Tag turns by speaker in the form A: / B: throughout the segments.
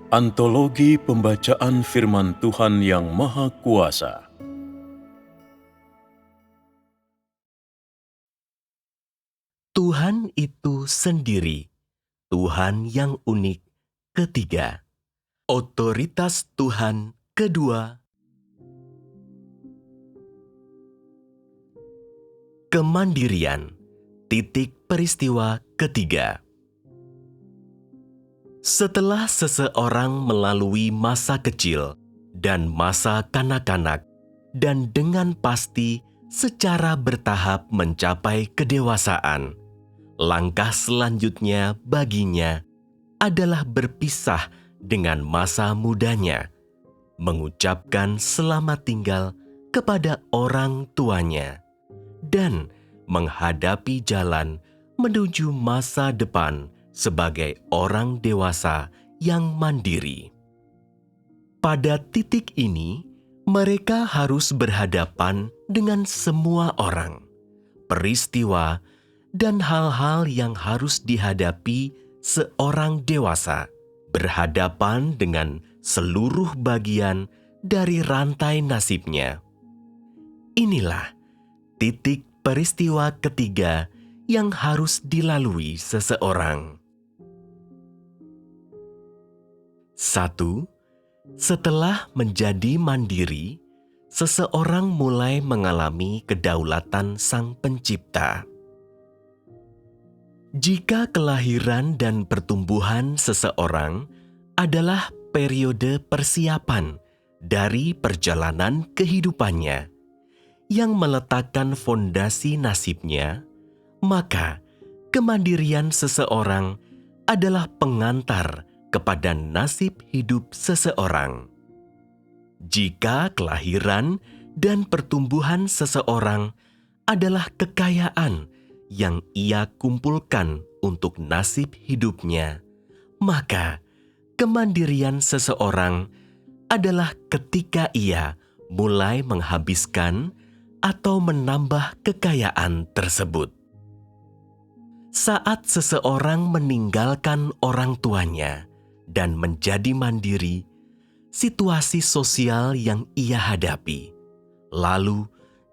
A: Antologi Pembacaan Firman Tuhan yang Maha Kuasa.
B: Tuhan itu sendiri, Tuhan yang unik ketiga. Otoritas Tuhan kedua. Kemandirian, titik peristiwa ketiga. Setelah seseorang melalui masa kecil dan masa kanak-kanak, dan dengan pasti secara bertahap mencapai kedewasaan, langkah selanjutnya baginya adalah berpisah dengan masa mudanya, mengucapkan selamat tinggal kepada orang tuanya, dan menghadapi jalan menuju masa depan sebagai orang dewasa yang mandiri. Pada titik ini, mereka harus berhadapan dengan semua orang, peristiwa, dan hal-hal yang harus dihadapi seorang dewasa, berhadapan dengan seluruh bagian dari rantai nasibnya. Inilah titik peristiwa ketiga yang harus dilalui seseorang. 1. Setelah menjadi mandiri, seseorang mulai mengalami kedaulatan Sang Pencipta. Jika kelahiran dan pertumbuhan seseorang adalah periode persiapan dari perjalanan kehidupannya yang meletakkan fondasi nasibnya, maka kemandirian seseorang adalah pengantar kepada nasib hidup seseorang. Jika kelahiran dan pertumbuhan seseorang adalah kekayaan yang ia kumpulkan untuk nasib hidupnya, maka kemandirian seseorang adalah ketika ia mulai menghabiskan atau menambah kekayaan tersebut. Saat seseorang meninggalkan orang tuanya dan menjadi mandiri, situasi sosial yang ia hadapi, lalu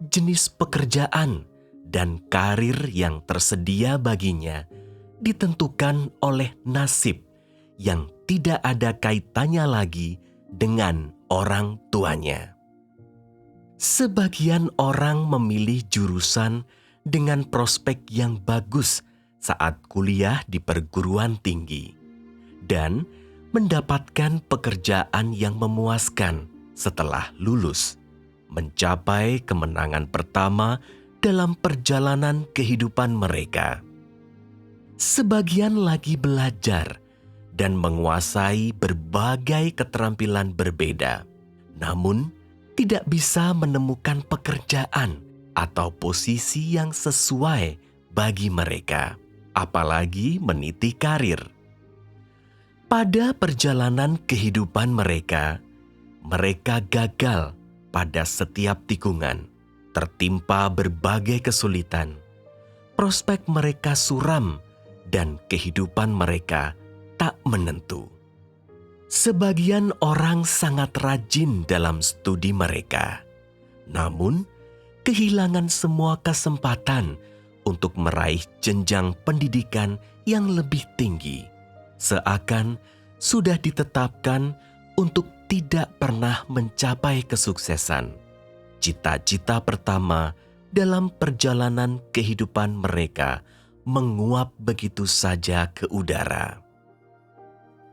B: jenis pekerjaan dan karir yang tersedia baginya ditentukan oleh nasib yang tidak ada kaitannya lagi dengan orang tuanya. Sebagian orang memilih jurusan dengan prospek yang bagus saat kuliah di perguruan tinggi dan mendapatkan pekerjaan yang memuaskan setelah lulus, mencapai kemenangan pertama dalam perjalanan kehidupan mereka. Sebagian lagi belajar dan menguasai berbagai keterampilan berbeda, namun tidak bisa menemukan pekerjaan atau posisi yang sesuai bagi mereka, apalagi meniti karir. Pada perjalanan kehidupan mereka gagal pada setiap tikungan, tertimpa berbagai kesulitan, prospek mereka suram, dan kehidupan mereka tak menentu. Sebagian orang sangat rajin dalam studi mereka, namun kehilangan semua kesempatan untuk meraih jenjang pendidikan yang lebih tinggi, seakan sudah ditetapkan untuk tidak pernah mencapai kesuksesan. Cita-cita pertama dalam perjalanan kehidupan mereka menguap begitu saja ke udara.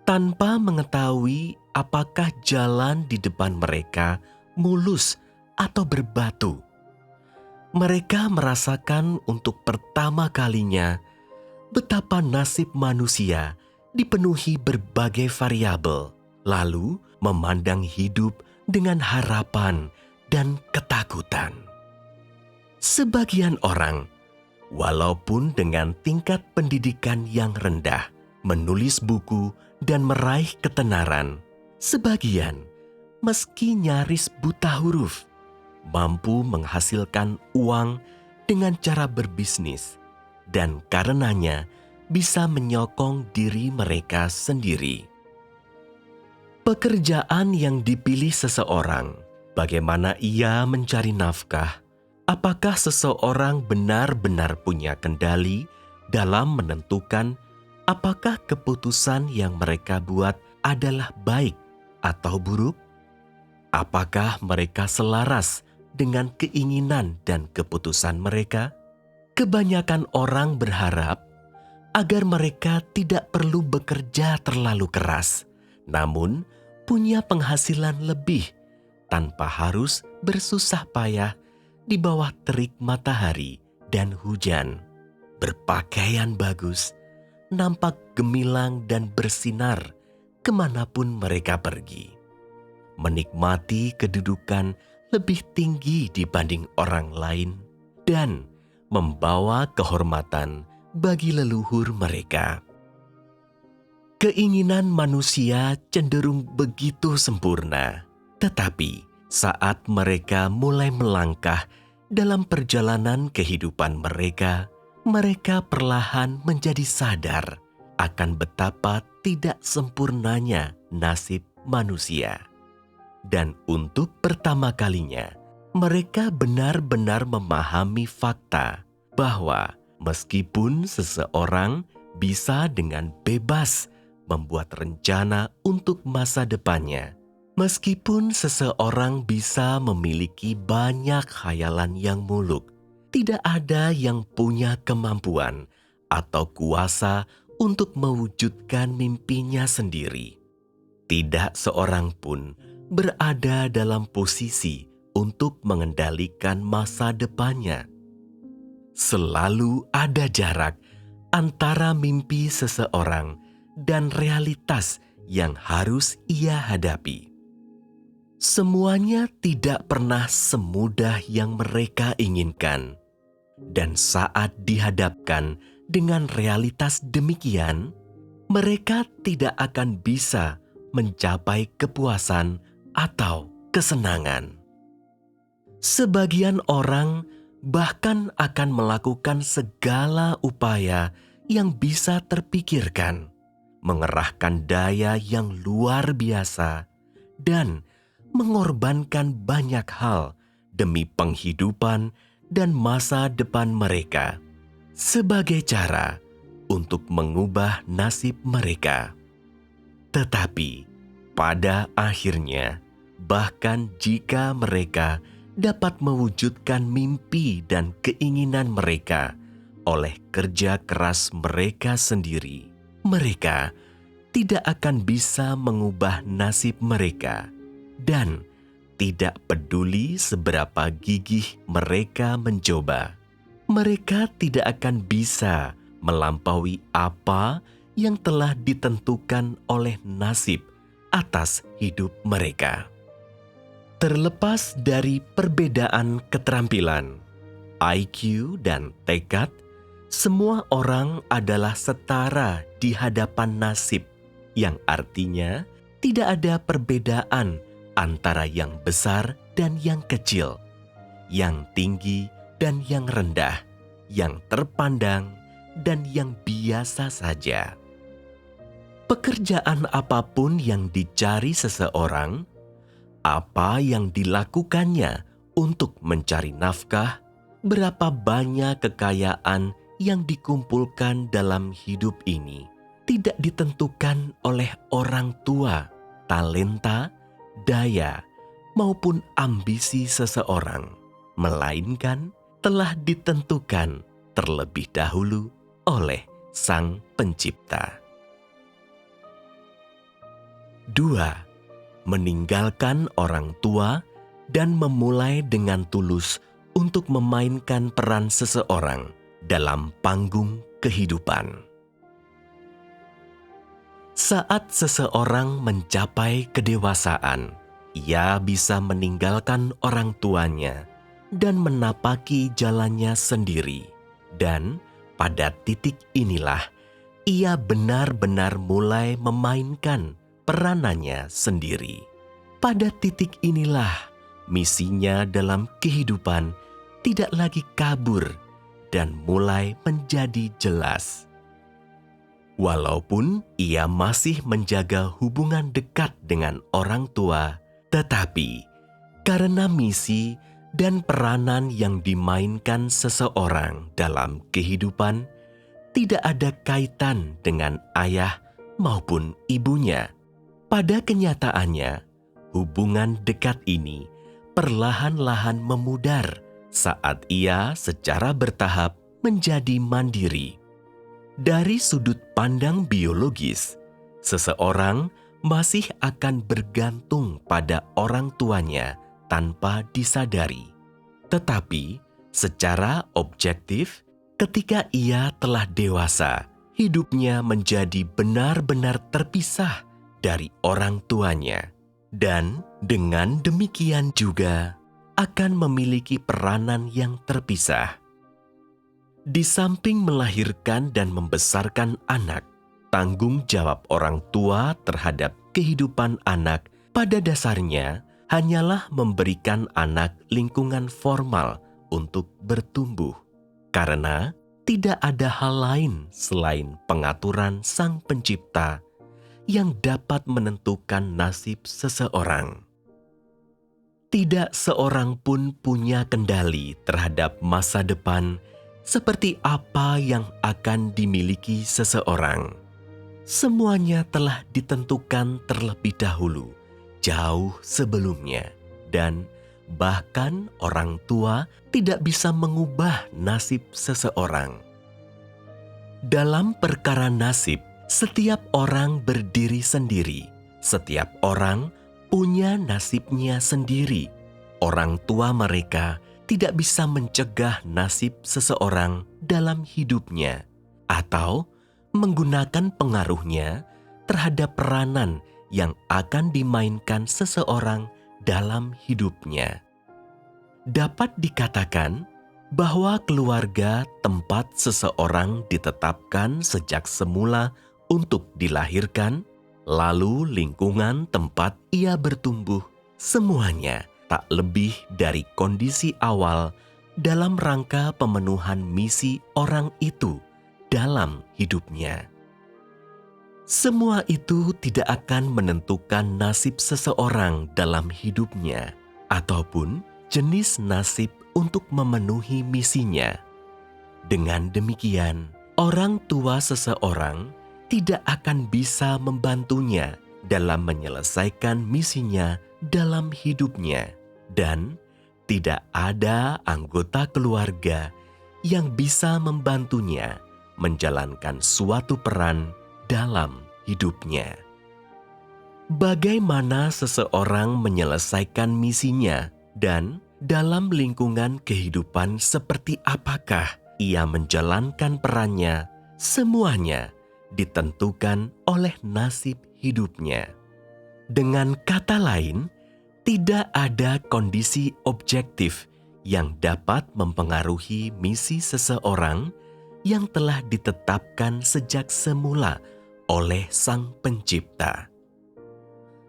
B: Tanpa mengetahui apakah jalan di depan mereka mulus atau berbatu, mereka merasakan untuk pertama kalinya betapa nasib manusia dipenuhi berbagai variabel, lalu memandang hidup dengan harapan dan ketakutan. Sebagian orang, walaupun dengan tingkat pendidikan yang rendah, menulis buku dan meraih ketenaran, sebagian meski nyaris buta huruf, mampu menghasilkan uang dengan cara berbisnis, dan karenanya bisa menyokong diri mereka sendiri. Pekerjaan yang dipilih seseorang, bagaimana ia mencari nafkah, apakah seseorang benar-benar punya kendali dalam menentukan apakah keputusan yang mereka buat adalah baik atau buruk? Apakah mereka selaras dengan keinginan dan keputusan mereka? Kebanyakan orang berharap agar mereka tidak perlu bekerja terlalu keras, namun punya penghasilan lebih tanpa harus bersusah payah di bawah terik matahari dan hujan. Berpakaian bagus, nampak gemilang dan bersinar kemanapun mereka pergi. Menikmati kedudukan lebih tinggi dibanding orang lain dan membawa kehormatan bagi leluhur mereka. Keinginan manusia cenderung begitu sempurna, tetapi saat mereka mulai melangkah dalam perjalanan kehidupan mereka, mereka perlahan menjadi sadar akan betapa tidak sempurnanya nasib manusia. Dan untuk pertama kalinya, mereka benar-benar memahami fakta bahwa meskipun seseorang bisa dengan bebas membuat rencana untuk masa depannya, meskipun seseorang bisa memiliki banyak khayalan yang muluk, tidak ada yang punya kemampuan atau kuasa untuk mewujudkan mimpinya sendiri. Tidak seorang pun berada dalam posisi untuk mengendalikan masa depannya. Selalu ada jarak antara mimpi seseorang dan realitas yang harus ia hadapi. Semuanya tidak pernah semudah yang mereka inginkan. Dan saat dihadapkan dengan realitas demikian, mereka tidak akan bisa mencapai kepuasan atau kesenangan. Sebagian orang bahkan akan melakukan segala upaya yang bisa terpikirkan, mengerahkan daya yang luar biasa, dan mengorbankan banyak hal demi penghidupan dan masa depan mereka sebagai cara untuk mengubah nasib mereka. Tetapi pada akhirnya, bahkan jika mereka dapat mewujudkan mimpi dan keinginan mereka oleh kerja keras mereka sendiri, mereka tidak akan bisa mengubah nasib mereka, dan tidak peduli seberapa gigih mereka mencoba. Mereka tidak akan bisa melampaui apa yang telah ditentukan oleh nasib atas hidup mereka. Terlepas dari perbedaan keterampilan, IQ, dan tekad, semua orang adalah setara di hadapan nasib, yang artinya tidak ada perbedaan antara yang besar dan yang kecil, yang tinggi dan yang rendah, yang terpandang dan yang biasa saja. Pekerjaan apapun yang dicari seseorang, apa yang dilakukannya untuk mencari nafkah, berapa banyak kekayaan yang dikumpulkan dalam hidup ini, tidak ditentukan oleh orang tua, talenta, daya, maupun ambisi seseorang, melainkan telah ditentukan terlebih dahulu oleh Sang Pencipta. 2. Meninggalkan orang tua dan memulai dengan tulus untuk memainkan peran seseorang dalam panggung kehidupan. Saat seseorang mencapai kedewasaan, ia bisa meninggalkan orang tuanya dan menapaki jalannya sendiri. Dan pada titik inilah, ia benar-benar mulai memainkan peranannya sendiri. Pada titik inilah, misinya dalam kehidupan tidak lagi kabur dan mulai menjadi jelas. Walaupun ia masih menjaga hubungan dekat dengan orang tua, tetapi karena misi dan peranan yang dimainkan seseorang dalam kehidupan tidak ada kaitan dengan ayah maupun ibunya. Pada kenyataannya, hubungan dekat ini perlahan-lahan memudar saat ia secara bertahap menjadi mandiri. Dari sudut pandang biologis, seseorang masih akan bergantung pada orang tuanya tanpa disadari. Tetapi secara objektif, ketika ia telah dewasa, hidupnya menjadi benar-benar terpisah dari orang tuanya. Dan dengan demikian juga akan memiliki peranan yang terpisah. Di samping melahirkan dan membesarkan anak, tanggung jawab orang tua terhadap kehidupan anak pada dasarnya hanyalah memberikan anak lingkungan formal untuk bertumbuh. Karena tidak ada hal lain selain pengaturan Sang Pencipta yang dapat menentukan nasib seseorang. Tidak seorang pun punya kendali terhadap masa depan seperti apa yang akan dimiliki seseorang. Semuanya telah ditentukan terlebih dahulu, jauh sebelumnya, dan bahkan orang tua tidak bisa mengubah nasib seseorang. Dalam perkara nasib, setiap orang berdiri sendiri. Setiap orang punya nasibnya sendiri. Orang tua mereka tidak bisa mencegah nasib seseorang dalam hidupnya atau menggunakan pengaruhnya terhadap peranan yang akan dimainkan seseorang dalam hidupnya. Dapat dikatakan bahwa keluarga tempat seseorang ditetapkan sejak semula untuk dilahirkan, lalu lingkungan tempat ia bertumbuh, semuanya tak lebih dari kondisi awal dalam rangka pemenuhan misi orang itu dalam hidupnya. Semua itu tidak akan menentukan nasib seseorang dalam hidupnya ataupun jenis nasib untuk memenuhi misinya. Dengan demikian, orang tua seseorang tidak akan bisa membantunya dalam menyelesaikan misinya dalam hidupnya. Dan tidak ada anggota keluarga yang bisa membantunya menjalankan suatu peran dalam hidupnya. Bagaimana seseorang menyelesaikan misinya dan dalam lingkungan kehidupan seperti apakah ia menjalankan perannya, semuanya ditentukan oleh nasib hidupnya. Dengan kata lain, tidak ada kondisi objektif yang dapat mempengaruhi misi seseorang yang telah ditetapkan sejak semula oleh Sang Pencipta.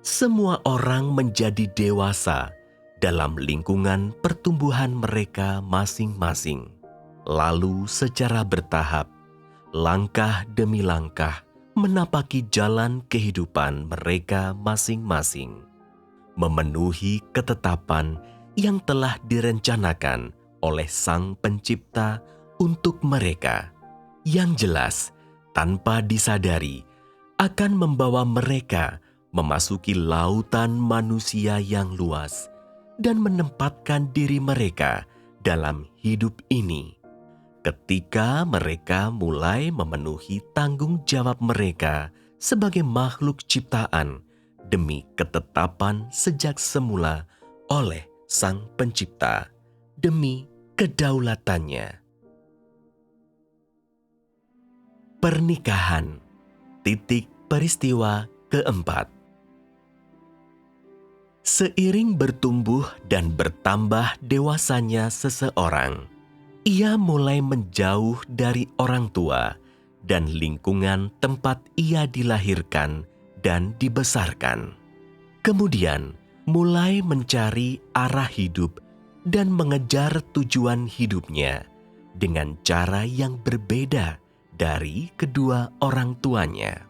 B: Semua orang menjadi dewasa dalam lingkungan pertumbuhan mereka masing-masing, lalu secara bertahap, langkah demi langkah, menapaki jalan kehidupan mereka masing-masing, memenuhi ketetapan yang telah direncanakan oleh Sang Pencipta untuk mereka, yang jelas tanpa disadari akan membawa mereka memasuki lautan manusia yang luas dan menempatkan diri mereka dalam hidup ini. Ketika mereka mulai memenuhi tanggung jawab mereka sebagai makhluk ciptaan demi ketetapan sejak semula oleh Sang Pencipta, demi kedaulatannya. Pernikahan, titik peristiwa keempat. Seiring bertumbuh dan bertambah dewasanya seseorang, ia mulai menjauh dari orang tua dan lingkungan tempat ia dilahirkan dan dibesarkan. Kemudian mulai mencari arah hidup dan mengejar tujuan hidupnya dengan cara yang berbeda dari kedua orang tuanya.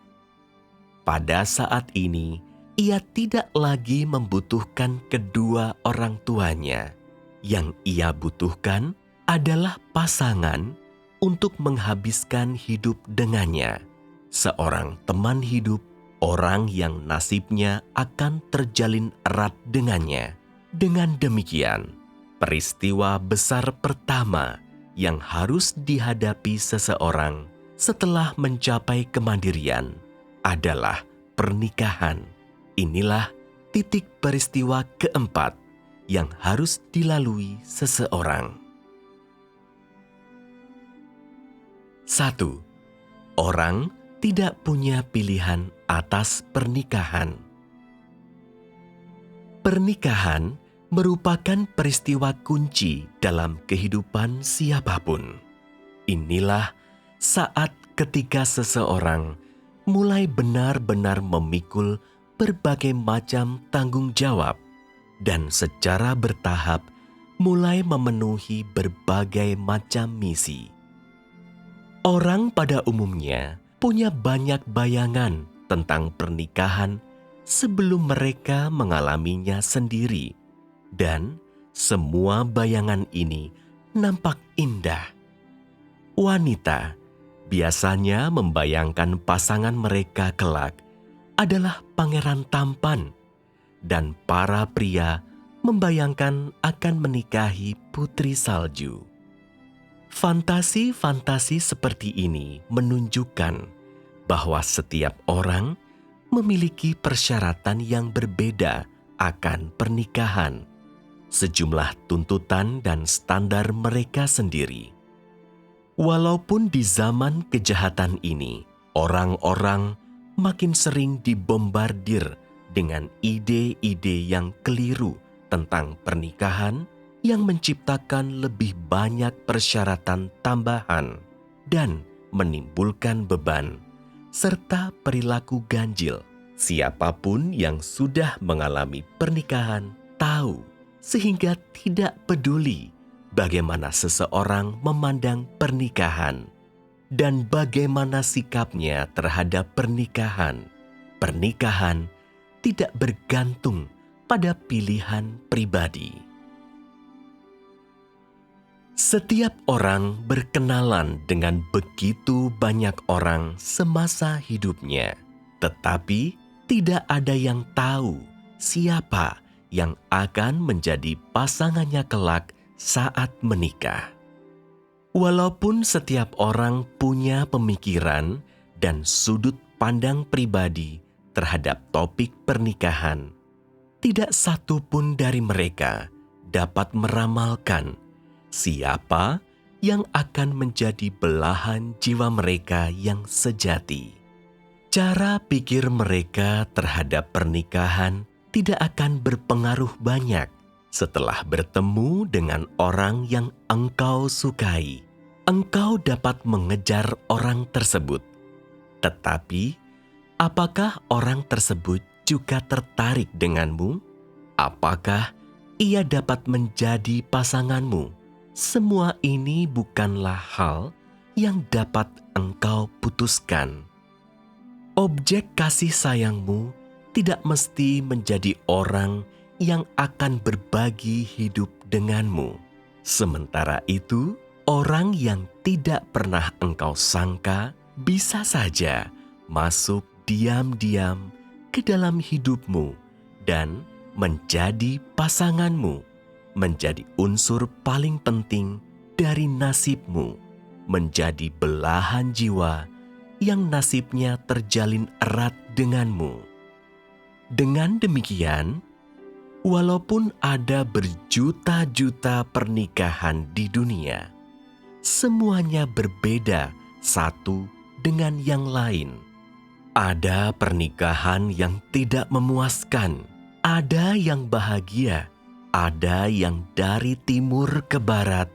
B: Pada saat ini, ia tidak lagi membutuhkan kedua orang tuanya. Yang ia butuhkan adalah pasangan untuk menghabiskan hidup dengannya, seorang teman hidup, orang yang nasibnya akan terjalin erat dengannya. Dengan demikian, peristiwa besar pertama yang harus dihadapi seseorang setelah mencapai kemandirian adalah pernikahan. Inilah titik peristiwa keempat yang harus dilalui seseorang. 1. Orang tidak punya pilihan atas pernikahan. Pernikahan merupakan peristiwa kunci dalam kehidupan siapapun. Inilah saat ketika seseorang mulai benar-benar memikul berbagai macam tanggung jawab dan secara bertahap mulai memenuhi berbagai macam misi. Orang pada umumnya punya banyak bayangan tentang pernikahan sebelum mereka mengalaminya sendiri. Dan semua bayangan ini nampak indah. Wanita biasanya membayangkan pasangan mereka kelak adalah pangeran tampan, dan para pria membayangkan akan menikahi putri salju. Fantasi-fantasi seperti ini menunjukkan bahwa setiap orang memiliki persyaratan yang berbeda akan pernikahan, sejumlah tuntutan dan standar mereka sendiri. Walaupun di zaman kejahatan ini, orang-orang makin sering dibombardir dengan ide-ide yang keliru tentang pernikahan yang menciptakan lebih banyak persyaratan tambahan dan menimbulkan beban, serta perilaku ganjil. Siapapun yang sudah mengalami pernikahan tahu sehingga tidak peduli bagaimana seseorang memandang pernikahan dan bagaimana sikapnya terhadap pernikahan. Pernikahan tidak bergantung pada pilihan pribadi. Setiap orang berkenalan dengan begitu banyak orang semasa hidupnya, tetapi tidak ada yang tahu siapa yang akan menjadi pasangannya kelak saat menikah. Walaupun setiap orang punya pemikiran dan sudut pandang pribadi terhadap topik pernikahan, tidak satu pun dari mereka dapat meramalkan siapa yang akan menjadi belahan jiwa mereka yang sejati. Cara pikir mereka terhadap pernikahan tidak akan berpengaruh banyak setelah bertemu dengan orang yang engkau sukai. Engkau dapat mengejar orang tersebut, tetapi apakah orang tersebut juga tertarik denganmu? Apakah ia dapat menjadi pasanganmu? Semua ini bukanlah hal yang dapat engkau putuskan. Objek kasih sayangmu tidak mesti menjadi orang yang akan berbagi hidup denganmu. Sementara itu, orang yang tidak pernah engkau sangka bisa saja masuk diam-diam ke dalam hidupmu dan menjadi pasanganmu, menjadi unsur paling penting dari nasibmu, menjadi belahan jiwa yang nasibnya terjalin erat denganmu. Dengan demikian, walaupun ada berjuta-juta pernikahan di dunia, semuanya berbeda satu dengan yang lain. Ada pernikahan yang tidak memuaskan, ada yang bahagia, ada yang dari timur ke barat,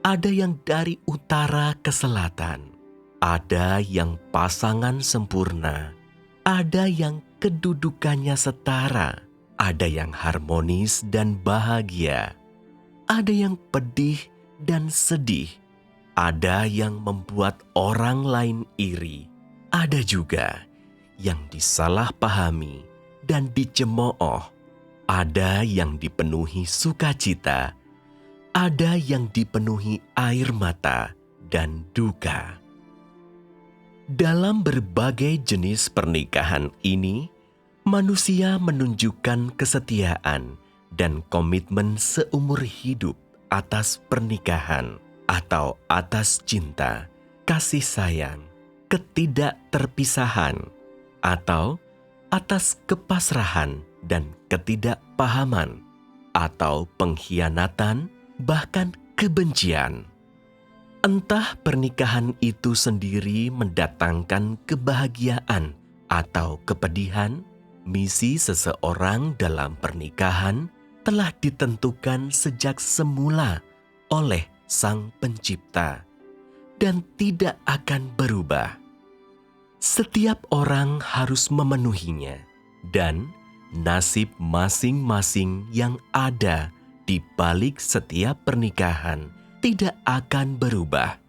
B: ada yang dari utara ke selatan, ada yang pasangan sempurna, ada yang kedudukannya setara, ada yang harmonis dan bahagia, ada yang pedih dan sedih, Ada yang membuat orang lain iri, ada juga yang disalahpahami dan dicemooh, ada yang dipenuhi sukacita, ada yang dipenuhi air mata dan duka. Dalam berbagai jenis pernikahan ini, manusia menunjukkan kesetiaan dan komitmen seumur hidup atas pernikahan atau atas cinta, kasih sayang, ketidakterpisahan, atau atas kepasrahan dan ketidakpahaman, atau pengkhianatan, bahkan kebencian. Entah pernikahan itu sendiri mendatangkan kebahagiaan atau kepedihan, misi seseorang dalam pernikahan telah ditentukan sejak semula oleh Sang Pencipta dan tidak akan berubah. Setiap orang harus memenuhinya, dan nasib masing-masing yang ada di balik setiap pernikahan tidak akan berubah.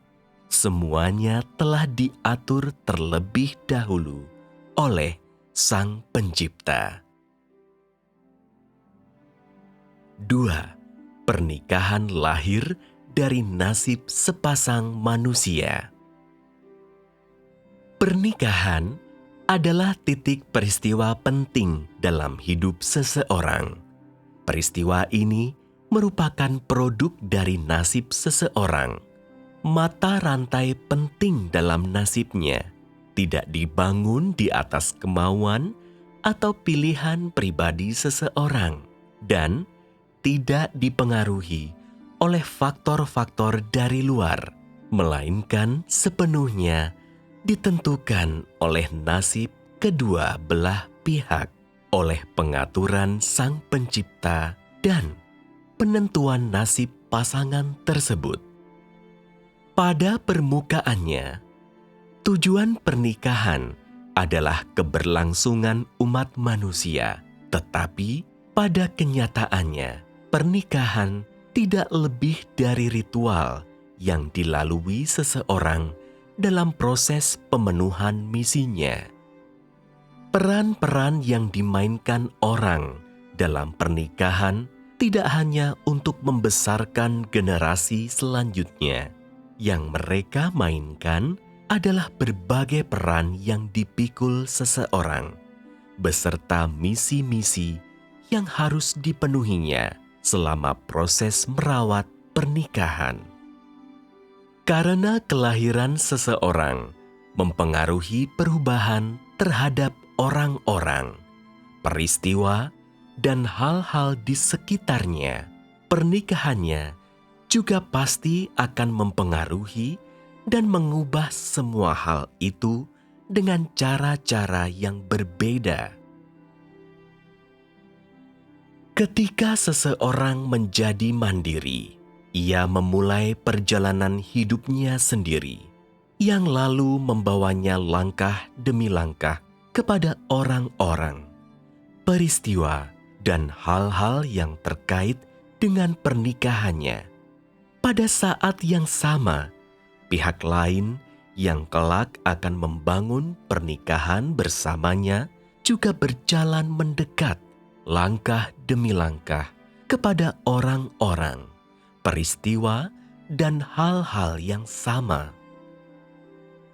B: Semuanya telah diatur terlebih dahulu oleh Sang Pencipta. 2. Pernikahan lahir dari nasib sepasang manusia. Pernikahan adalah titik peristiwa penting dalam hidup seseorang. Peristiwa ini merupakan produk dari nasib seseorang. Mata rantai penting dalam nasibnya tidak dibangun di atas kemauan atau pilihan pribadi seseorang dan tidak dipengaruhi oleh faktor-faktor dari luar, melainkan sepenuhnya ditentukan oleh nasib kedua belah pihak, oleh pengaturan Sang Pencipta dan penentuan nasib pasangan tersebut. Pada permukaannya, tujuan pernikahan adalah keberlangsungan umat manusia, tetapi pada kenyataannya, pernikahan tidak lebih dari ritual yang dilalui seseorang dalam proses pemenuhan misinya. Peran-peran yang dimainkan orang dalam pernikahan tidak hanya untuk membesarkan generasi selanjutnya. Yang mereka mainkan adalah berbagai peran yang dipikul seseorang, beserta misi-misi yang harus dipenuhinya selama proses merawat pernikahan. Karena kelahiran seseorang mempengaruhi perubahan terhadap orang-orang, peristiwa, dan hal-hal di sekitarnya, pernikahannya juga pasti akan mempengaruhi dan mengubah semua hal itu dengan cara-cara yang berbeda. Ketika seseorang menjadi mandiri, ia memulai perjalanan hidupnya sendiri, yang lalu membawanya langkah demi langkah kepada orang-orang, peristiwa, dan hal-hal yang terkait dengan pernikahannya. Pada saat yang sama, pihak lain yang kelak akan membangun pernikahan bersamanya juga berjalan mendekat langkah demi langkah kepada orang-orang, peristiwa, dan hal-hal yang sama.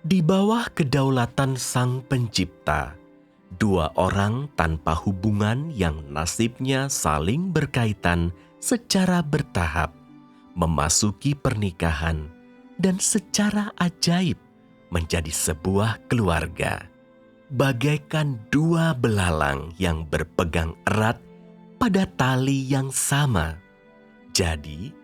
B: Di bawah kedaulatan Sang Pencipta, dua orang tanpa hubungan yang nasibnya saling berkaitan secara bertahap memasuki pernikahan dan secara ajaib menjadi sebuah keluarga, bagaikan dua belalang yang berpegang erat pada tali yang sama. Jadi,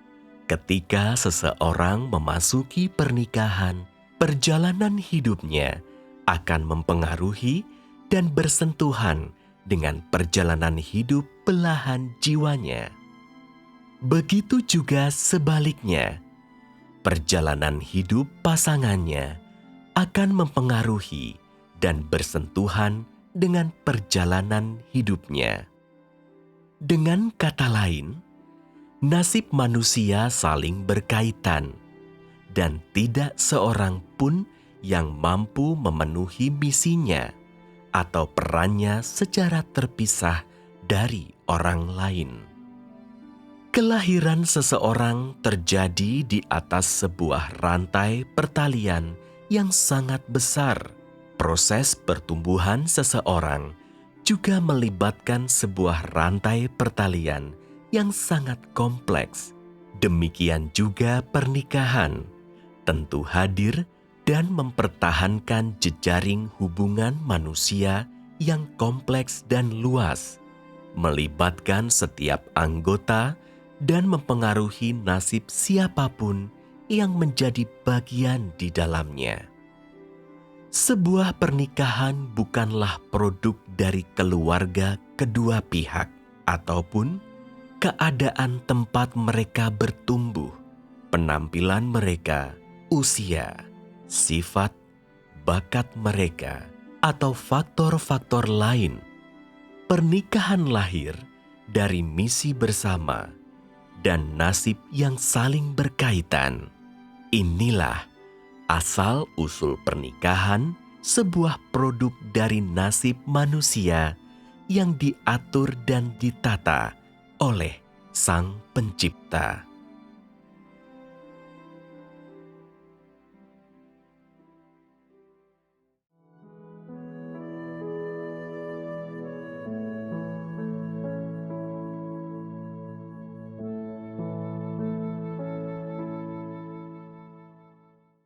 B: ketika seseorang memasuki pernikahan, perjalanan hidupnya akan mempengaruhi dan bersentuhan dengan perjalanan hidup belahan jiwanya. Begitu juga sebaliknya, perjalanan hidup pasangannya akan mempengaruhi dan bersentuhan dengan perjalanan hidupnya. Dengan kata lain, nasib manusia saling berkaitan, dan tidak seorang pun yang mampu memenuhi misinya atau perannya secara terpisah dari orang lain. Kelahiran seseorang terjadi di atas sebuah rantai pertalian yang sangat besar. Proses pertumbuhan seseorang juga melibatkan sebuah rantai pertalian yang sangat kompleks. Demikian juga pernikahan, tentu hadir dan mempertahankan jejaring hubungan manusia yang kompleks dan luas, melibatkan setiap anggota dan mempengaruhi nasib siapapun yang menjadi bagian di dalamnya. Sebuah pernikahan bukanlah produk dari keluarga kedua pihak ataupun keadaan tempat mereka bertumbuh, penampilan mereka, usia, sifat, bakat mereka, atau faktor-faktor lain. Pernikahan lahir dari misi bersama dan nasib yang saling berkaitan. Inilah asal-usul pernikahan, sebuah produk dari nasib manusia yang diatur dan ditata oleh Sang Pencipta.